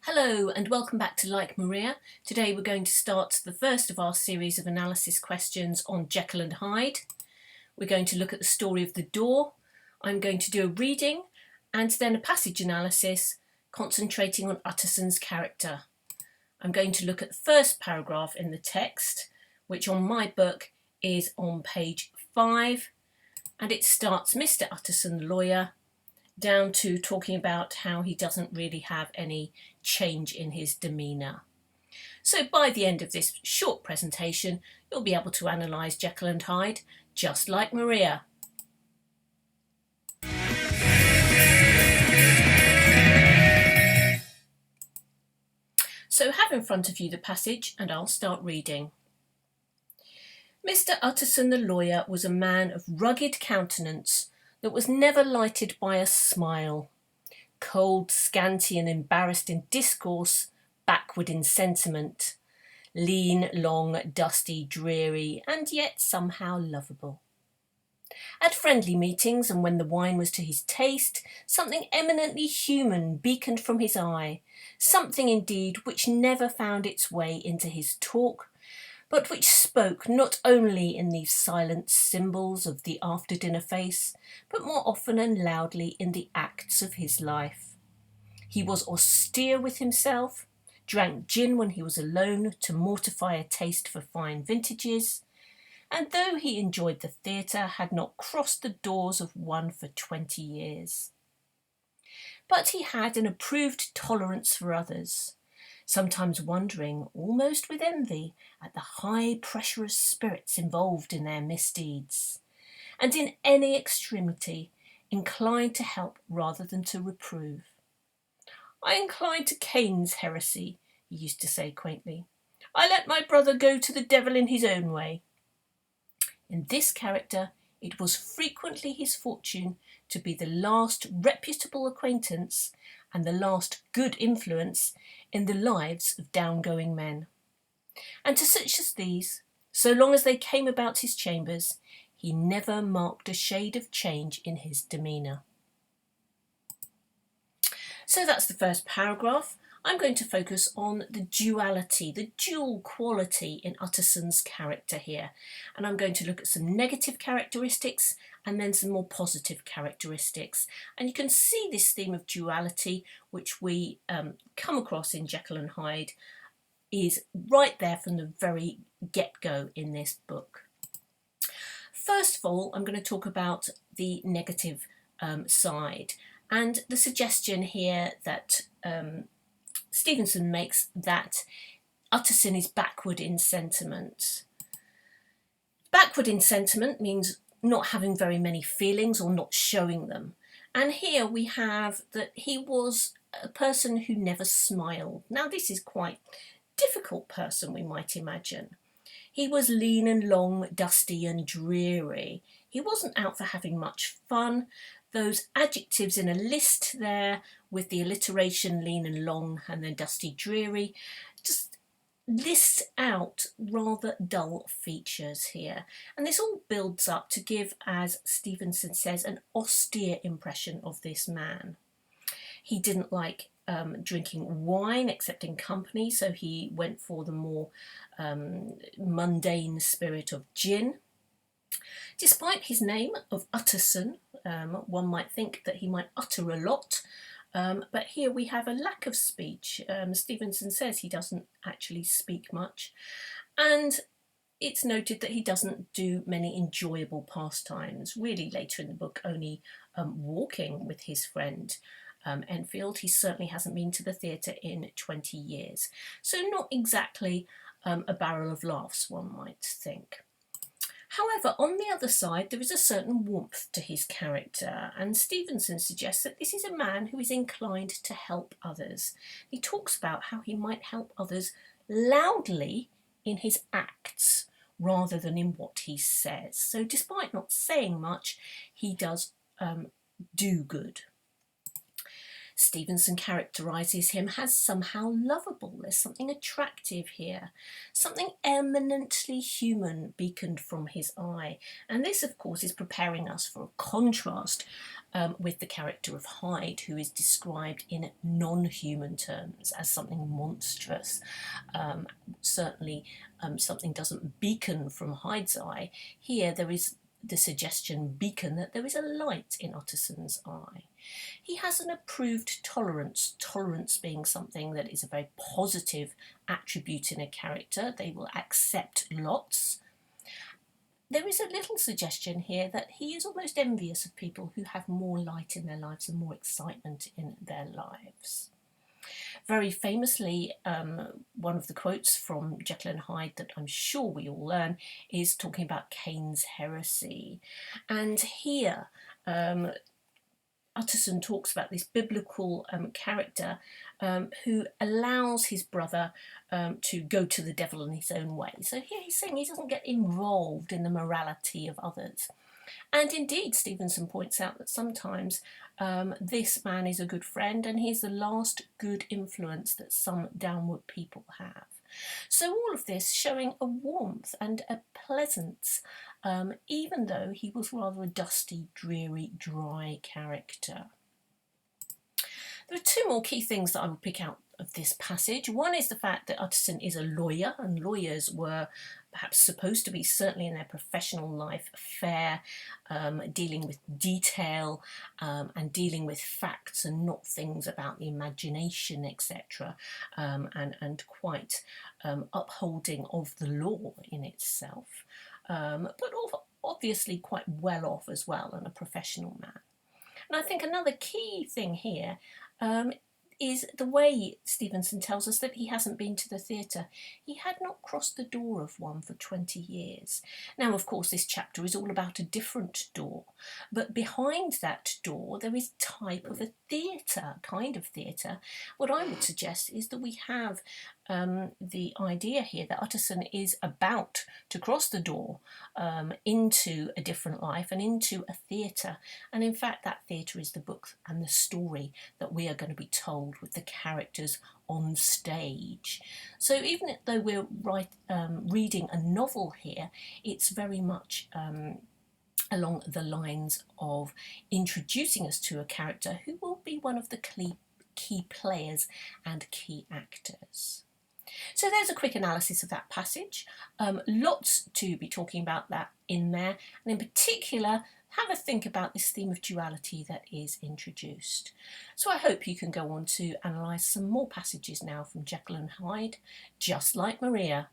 Hello and welcome back to Like Maria. Today we're going to start the first of our series of analysis questions on Jekyll and Hyde. We're going to look at the story of the door. I'm going to do a reading and then a passage analysis concentrating on Utterson's character. I'm going to look at the first paragraph in the text, which on my book is on page 5, and it starts Mr. Utterson, the lawyer, down to talking about how he doesn't really have any change in his demeanour. So by the end of this short presentation, you'll be able to analyse Jekyll and Hyde, just like Maria. So have in front of you the passage and I'll start reading. Mr. Utterson the lawyer was a man of rugged countenance that was never lighted by a smile, cold, scanty and embarrassed in discourse, backward in sentiment, lean, long, dusty, dreary, and yet somehow lovable. At friendly meetings, and when the wine was to his taste, something eminently human beaconed from his eye, something indeed which never found its way into his talk, but which spoke not only in these silent symbols of the after-dinner face, but more often and loudly in the acts of his life. He was austere with himself, drank gin when he was alone to mortify a taste for fine vintages, and though he enjoyed the theatre, had not crossed the doors of one for 20 years. But he had an approved tolerance for others, sometimes wondering, almost with envy, at the high pressurous spirits involved in their misdeeds, and in any extremity inclined to help rather than to reprove. "I incline to Cain's heresy," he used to say quaintly. "I let my brother go to the devil in his own way." In this character, it was frequently his fortune to be the last reputable acquaintance and the last good influence in the lives of down-going men. And to such as these, so long as they came about his chambers, he never marked a shade of change in his demeanour. So that's the first paragraph. I'm going to focus on the duality, the dual quality in Utterson's character here. And I'm going to look at some negative characteristics and then some more positive characteristics. And you can see this theme of duality, which we come across in Jekyll and Hyde, is right there from the very get-go in this book. First of all, I'm going to talk about the negative side and the suggestion here that Stevenson makes that Utterson is backward in sentiment. Backward in sentiment means not having very many feelings or not showing them. And here we have that he was a person who never smiled. Now this is quite a difficult person, we might imagine. He was lean and long, dusty and dreary. He wasn't out for having much fun. Those adjectives in a list there with the alliteration lean and long and then dusty dreary just lists out rather dull features here. And this all builds up to give, as Stevenson says, an austere impression of this man. He didn't like drinking wine except in company, so he went for the more mundane spirit of gin. Despite his name of Utterson, one might think that he might utter a lot, but here we have a lack of speech. Stevenson says he doesn't actually speak much, and it's noted that he doesn't do many enjoyable pastimes. Really later in the book, only walking with his friend Enfield. He certainly hasn't been to the theatre in 20 years. So not exactly a barrel of laughs, one might think. However, on the other side, there is a certain warmth to his character, and Stevenson suggests that this is a man who is inclined to help others. He talks about how he might help others loudly in his acts rather than in what he says. So despite not saying much, he does do good. Stevenson characterises him as somehow lovable. There's something attractive here, something eminently human beaconed from his eye. And this, of course, is preparing us for a contrast with the character of Hyde, who is described in non-human terms as something monstrous. Certainly something doesn't beacon from Hyde's eye. Here there is the suggestion beacon that there is a light in Utterson's eye. He has an approved tolerance, tolerance being something that is a very positive attribute in a character. They will accept lots. There is a little suggestion here that he is almost envious of people who have more light in their lives and more excitement in their lives. Very famously, one of the quotes from Jekyll and Hyde that I'm sure we all learn is talking about Cain's heresy. And here, Utterson talks about this biblical character who allows his brother to go to the devil in his own way. So here he's saying he doesn't get involved in the morality of others. And indeed, Stevenson points out that sometimes this man is a good friend and he's the last good influence that some downward people have. So all of this showing a warmth and a pleasance, even though he was rather a dusty, dreary, dry character. There are two more key things that I will pick out of this passage. One is the fact that Utterson is a lawyer, and lawyers were perhaps supposed to be, certainly in their professional life, fair, dealing with detail and dealing with facts and not things about the imagination, etc., and quite upholding of the law in itself, but obviously quite well off as well and a professional man. And I think another key thing here is the way Stevenson tells us that he hasn't been to the theatre. He had not crossed the door of one for 20 years. Now, of course, this chapter is all about a different door, but behind that door there is type of a theatre, kind of theatre. What I would suggest is that we have the idea here that Utterson is about to cross the door into a different life and into a theatre, and in fact that theatre is the book and the story that we are going to be told with the characters on stage. So even though we're reading a novel here, it's very much along the lines of introducing us to a character who will be one of the key players and key actors. So there's a quick analysis of that passage. Lots to be talking about that in there, and in particular have a think about this theme of duality that is introduced. So I hope you can go on to analyse some more passages now from Jekyll and Hyde, just like Maria.